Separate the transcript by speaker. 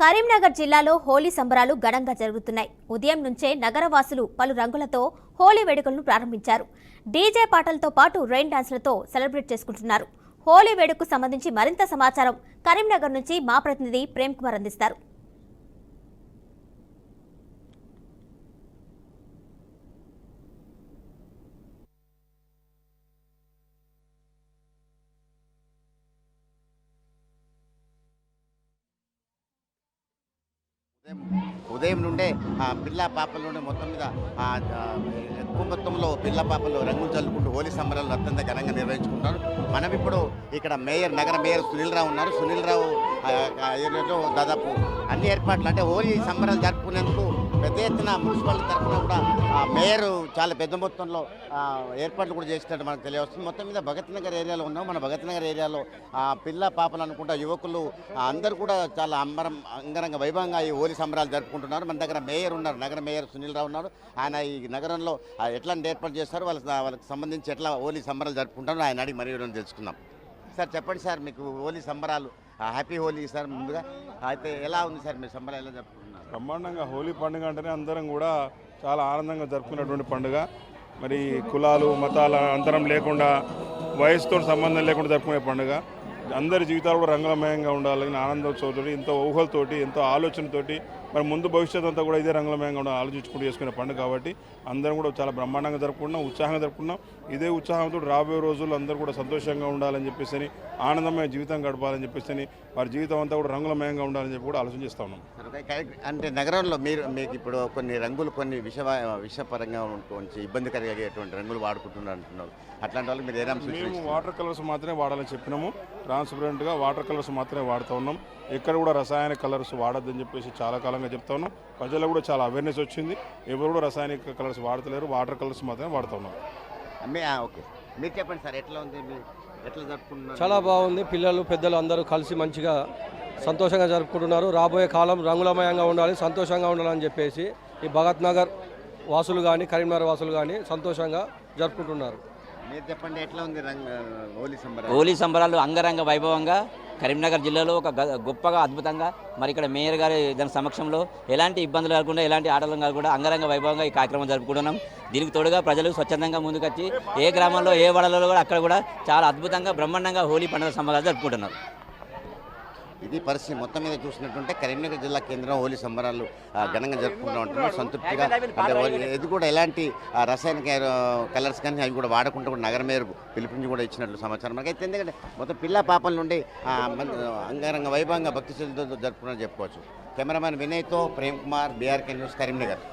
Speaker 1: కరీంనగర్ జిల్లాలో హోలీ సంబరాలు ఘనంగా జరుగుతున్నాయి. ఉదయం నుంచే నగరవాసులు పలు రంగులతో హోలీ వేడుకలను ప్రారంభించారు. డీజే పాటలతో పాటు రెయిన్ డాన్స్లతో సెలబ్రేట్ చేసుకుంటున్నారు. హోలీ వేడుకకు సంబంధించి మరింత సమాచారం కరీంనగర్ నుంచి మా ప్రతినిధి ప్రేమ్ కుమార్ అందిస్తారు.
Speaker 2: ఉదయం నుండే పిల్ల పాపల నుండి మొత్తం మీద ఎక్కువ మొత్తంలో పిల్ల పాపలు రంగులు చల్లుకుంటూ హోలీ సంబరాలు అత్యంత ఘనంగా నిర్వహించుకుంటారు. మనం ఇప్పుడు ఇక్కడ నగర మేయర్ సునీల్ రావు ఉన్నారు. సునీల్ రావు ఏరియాలో దాదాపు అన్ని ఏర్పాట్లు అంటే హోలీ సంబరాలు జరుపుకునేందుకు పెద్ద ఎత్తున మున్సిపాలిటీ తరఫున కూడా మేయర్ చాలా పెద్ద మొత్తంలో ఏర్పాట్లు కూడా చేసినట్టు మనకు తెలియవస్తుంది. మొత్తం మీద భగత్ నగర్ ఏరియాలో ఉన్నాం. మన భగత్ నగర్ ఏరియాలో పిల్ల పాపలు అనుకుంటా యువకులు అందరూ కూడా చాలా అంగరంగ వైభవంగా ఈ హోలీ సంబరాలు జరుపుకుంటున్నారు. మన దగ్గర మేయర్ ఉన్నారు, నగర మేయర్ సునీల్ రావు ఉన్నారు. ఆయన ఈ నగరంలో ఎట్లాంటి ఏర్పాటు చేస్తారు, వాళ్ళకి సంబంధించి ఎట్లా హోలీ సంబరాలు జరుపుకుంటారో ఆయన అడిగి మరీ తెలుసుకుందాం. సార్ చెప్పండి సార్, మీకు హోలీ సంబరాలు హ్యాపీ హోలీ సార్. ముందుగా అయితే ఎలా ఉంది సార్ మీరు సంబరాలు ఎలా జరుపుకుంటున్నారు?
Speaker 3: బ్రహ్మాండంగా హోలీ పండుగ అంటేనే అందరం కూడా చాలా ఆనందంగా జరుపుకున్నటువంటి పండుగ. మరి కులాలు మతాల అంతరం లేకుండా వయసుతో సంబంధం లేకుండా జరుపుకునే పండుగ. అందరి జీవితాలు కూడా రంగులమయంగా ఉండాలని ఆనందోత్సవంతో ఎంతో ఊహలతోటి ఎంతో ఆలోచనతోటి మరి ముందు భవిష్యత్తు అంతా కూడా ఇదే రంగులమయంగా ఉండాలి ఆలోచించుకుంటూ చేసుకునే పండుగ కాబట్టి అందరం కూడా చాలా బ్రహ్మాండంగా జరుపుకుంటున్నాం, ఉత్సాహంగా జరుపుకున్నాం. ఇదే ఉత్సాహంతో రాబోయే రోజుల్లో అందరూ కూడా సంతోషంగా ఉండాలని చెప్పేసి ఆనందమైన జీవితం గడపాలని చెప్పేసి వారి జీవితం అంతా కూడా రంగులమయంగా ఉండాలని చెప్పి కూడా ఆలోచన చేస్తా ఉన్నాం.
Speaker 2: అంటే నగరంలో మీకు ఇప్పుడు కొన్ని రంగులు కొన్ని విషపరంగా కొంచెం ఇబ్బంది కలిగేటువంటి రంగులు వాడుకుంటున్నారు అంటున్నారు. అట్లాంటి వాళ్ళకి మీరు
Speaker 3: మేము వాటర్ కలర్స్ మాత్రమే వాడాలని చెప్పినాము. ట్రాన్స్పరెంట్గా వాటర్ కలర్స్ మాత్రమే వాడుతూ ఉన్నాం. ఎక్కడ కూడా రసాయనిక కలర్స్ వాడొద్దని చెప్పేసి చాలా కాలంగా చెప్తా ఉన్నాం. ప్రజలకు కూడా చాలా అవేర్నెస్ వచ్చింది. ఎవరు కూడా రసాయనిక కలర్స్ వాడతలేరు, వాటర్ కలర్స్ మాత్రమే వాడుతూ ఉన్నాం.
Speaker 2: ఓకే, మీరు చెప్పండి సార్, ఎట్లా ఉంది, ఎట్లా జరుపుకుంటున్నారు?
Speaker 4: చాలా బాగుంది. పిల్లలు పెద్దలు అందరూ కలిసి మంచిగా సంతోషంగా జరుపుకుంటున్నారు. రాబోయే కాలం రంగులమయంగా ఉండాలి, సంతోషంగా ఉండాలని చెప్పేసి ఈ భగత్ నగర్ వాసులు కానీ కరీంనగర్ వాసులు కానీ సంతోషంగా జరుపుకుంటున్నారు.
Speaker 2: మీరు చెప్పండి, ఎట్లా ఉంది హోలీ సంబరాలు?
Speaker 5: హోలీ సంబరాలు అంగరంగ వైభవంగా కరీంనగర్ జిల్లాలో ఒక గొప్పగా అద్భుతంగా మరి ఇక్కడ మేయర్ గారి దాని సమక్షంలో ఎలాంటి ఇబ్బందులు కాకుండా ఎలాంటి ఆటలు కాకుండా అంగరంగ వైభవంగా ఈ కార్యక్రమం జరుపుకుంటున్నాం. దీనికి తోడుగా ప్రజలు స్వచ్ఛందంగా ముందుకొచ్చి ఏ గ్రామంలో ఏ వాడలలో కూడా అక్కడ కూడా చాలా అద్భుతంగా బ్రహ్మాండంగా హోలీ పండుగ సంబరాలు జరుపుకుంటున్నారు.
Speaker 2: ఇది పరిస్థితి. మొత్తం మీద చూసినట్టుంటే కరీంనగర్ జిల్లా కేంద్రం హోలీ సంబరాలు ఘనంగా జరుపుకుంటూ ఉంటున్నారు సంతృప్తిగా. అంటే ఇది కూడా ఎలాంటి రసాయనిక కలర్స్ కానీ అవి కూడా వాడకుండా కూడా నగర మేయర్ పిలుపుని కూడా ఇచ్చినట్లు సమాచారం మనకి అయితే. ఎందుకంటే మొత్తం పిల్ల పాపల నుండి అంగరంగ వైభవంగా భక్తి శ్రద్ధలతో జరుపుకున్నారని చెప్పుకోవచ్చు. కెమెరామెన్ వినయ్తో ప్రేమ్ కుమార్, బీఆర్కే న్యూస్, కరీంనగర్.